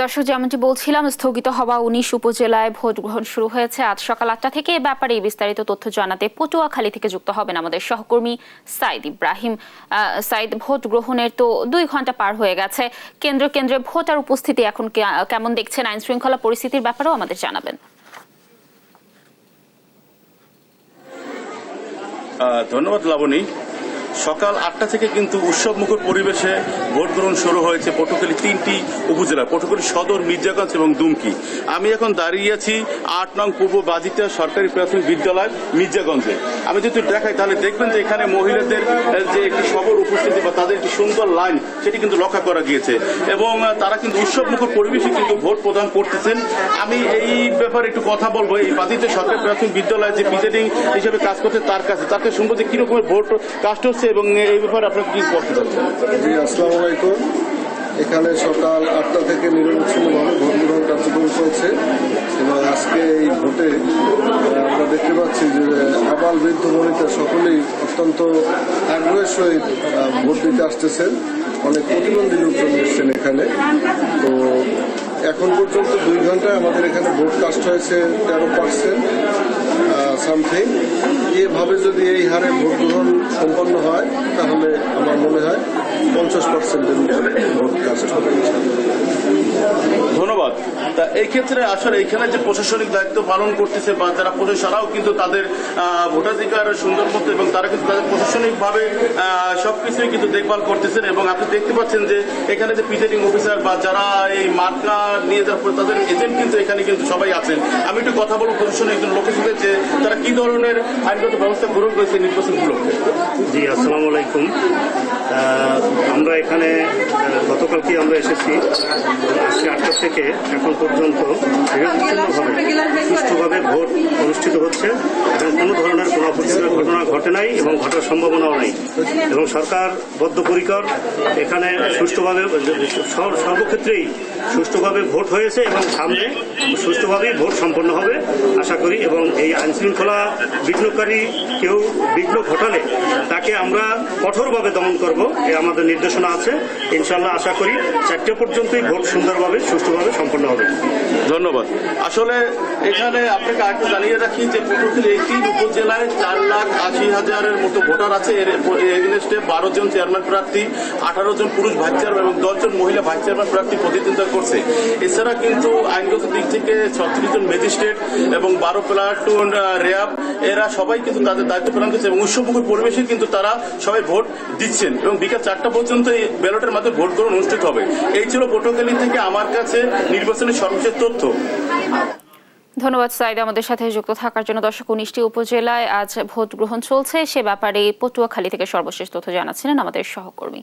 দর্শক, যেমনটি বলছিলাম, স্থগিত হওয়া ১৯ উপজেলায় ভোট গ্রহণ শুরু হয়েছে আজ সকাল ৮টা থেকে। এ ব্যাপারে বিস্তারিত তথ্য জানাতে পটুয়াখালী থেকে যুক্ত হবেন আমাদের সহকর্মী সাইদ ইব্রাহিম। সাইদ, ভোট গ্রহণের তো ২ ঘন্টা পার হয়ে গেছে, কেন্দ্রে কেন্দ্রে ভোটার উপস্থিতি এখন কেমন দেখছেন? আইন শৃঙ্খলা পরিস্থিতির ব্যাপারেও আমাদের জানাবেন। ধন্যবাদ লাবণী। সকাল ৮টা থেকে কিন্তু উৎসবমুখর পরিবেশে ভোট গ্রহণ শুরু হয়েছে পটুয়াখালী ৩টি উপজেলা, পটুয়াখালী সদর, মির্জাগঞ্জ এবং দুমকি। আমি এখন দাঁড়িয়ে আছি ৮ নং পূর্ব বাজিতা সরকারি প্রাথমিক বিদ্যালয় মির্জাগঞ্জে। আমি যদি দেখাই তাহলে দেখবেন যে এখানে মহিলাদের যে একটি সবর উপস্থিতি বা তাদের একটি সুন্দর লাইন সেটি কিন্তু লক্ষ্য করা গিয়েছে এবং তারা কিন্তু উৎসবমুখর পরিবেশে কিন্তু ভোট প্রদান করতেছেন। আমি এই ব্যাপারে একটু কথা বলবো এই বাজিতা সরকারি প্রাথমিক বিদ্যালয়ে যে প্রিজাইডিং হিসেবে কাজ করছে তাকে শুনবো যে কিরকমের ভোট কাস্ট হচ্ছে এবং এই ব্যাপারে আপনার কি করতে চাচ্ছেন। জি, আসসালামু আলাইকুম। এখানে সকাল ৮টা থেকে নিরবচ্ছিন্নভাবে ভোট গ্রহণ কার্যক্রম চলছে এবং আজকে এই ভোটে আমরা দেখতে পাচ্ছি যে আবাল বৃদ্ধ বনিতা সকলেই অত্যন্ত আগ্রহের সহিত ভোট দিতে আসতেছেন। অনেক প্রতিবন্ধী লোকজন এসছেন এখানে। তো এখন পর্যন্ত ২ ঘন্টায় আমাদের এখানে ভোট কাস্ট হয়েছে 13% সামথিং। এভাবে যদি এই হারে ভোট গ্রহণ সম্পন্ন হয় তাহলে আমার মনে হয় 50%-এর উপরে ভোট কাস্ট হবে। ধন্যবাদ। তা এই ক্ষেত্রে আসলে এখানে যে প্রশাসনিক দায়িত্ব পালন করতেছে বা যারা প্রশাসনাও কিন্তু তাদের ভোটাধিকার সুন্দর মতো এবং তারা কিন্তু তাদের প্রশাসনিকভাবে সবকিছুই কিন্তু দেখভাল করতেছেন এবং আপনি দেখতে পাচ্ছেন যে এখানে যে প্রিজাইডিং অফিসার বা যারা এই মার্কা নিয়ে যাওয়ার পরে তাদের এজেন্ট কিন্তু এখানে কিন্তু সবাই আছেন। আমি একটু কথা বলবো প্রশাসনের একজন লোকের সাথে যে তারা কি ধরনের আইনগত ব্যবস্থা গ্রহণ করেছে নির্বাচনগুলোকে। জি, আসসালামু আলাইকুম। আমরা এখানে গতকালকে আমরা এসেছি। আজকে ৮টা থেকে এখন পর্যন্ত সুষ্ঠুভাবে ভোট অনুষ্ঠিত হচ্ছে এবং কোনো ধরনের কোনো অপ্রীতিকর ঘটনা ঘটে নাই এবং ঘটার সম্ভাবনাও নাই এবং সরকার বদ্ধপরিকর এখানে সুষ্ঠুভাবে সর্বক্ষেত্রেই সুষ্ঠুভাবে ভোট হয়েছে এবং সামনে সুষ্ঠুভাবেই ভোট সম্পন্ন হবে আশা করি। এবং এই আইনশৃঙ্খলা বিঘ্নকারী কেউ বিঘ্ন ঘটালে তাকে আমরা কঠোরভাবে দমন করব, এ আমাদের নির্দেশনা আছে। ইনশাল্লাহ আশা করি ৪টা পর্যন্তই ভোট সুন্দরভাবে সুষ্ঠুভাবে সম্পন্ন হবে। ধন্যবাদ। আসলে এখানে আপনাকে আরেকটু জানিয়ে রাখি যে পটুয়াখালী এই ৩ উপজেলায় 4,80,000-এর মতো ভোটার আছে। এর এগেনস্টে 12 জন চেয়ারম্যান প্রার্থী, 18 জন পুরুষ ভাইস চেয়ারম্যান এবং 10 জন মহিলা ভাইস চেয়ারম্যান প্রার্থী প্রতিদ্বন্দ্বিতা করছে। এছাড়া কিন্তু আইনগত দিক থেকে 36 জন ম্যাজিস্ট্রেট এবং 12 প্লাটুন র্যাব এরা সবাই কিন্তু তাদের দায়িত্ব পালন করছে এবং উৎসবমুখর পরিবেশে কিন্তু তারা সবাই ভোট দিচ্ছেন এবং বিকাল 4টা পর্যন্ত এই ব্যালটের মাধ্যমে ভোট গ্রহণ অনুষ্ঠিত হবে। এই ছিল পটুয়াখালী থেকে আমার কাছে নির্বাচনের সর্বশেষ তথ্য। ধন্যবাদ সাইদ আমাদের সাথে যুক্ত থাকার জন্য। দর্শক, 19টি উপজেলায় আজ ভোট গ্রহণ চলছে, সে ব্যাপারে পটুয়াখালী থেকে সর্বশেষ তথ্য জানাচ্ছিলেন আমাদের সহকর্মী।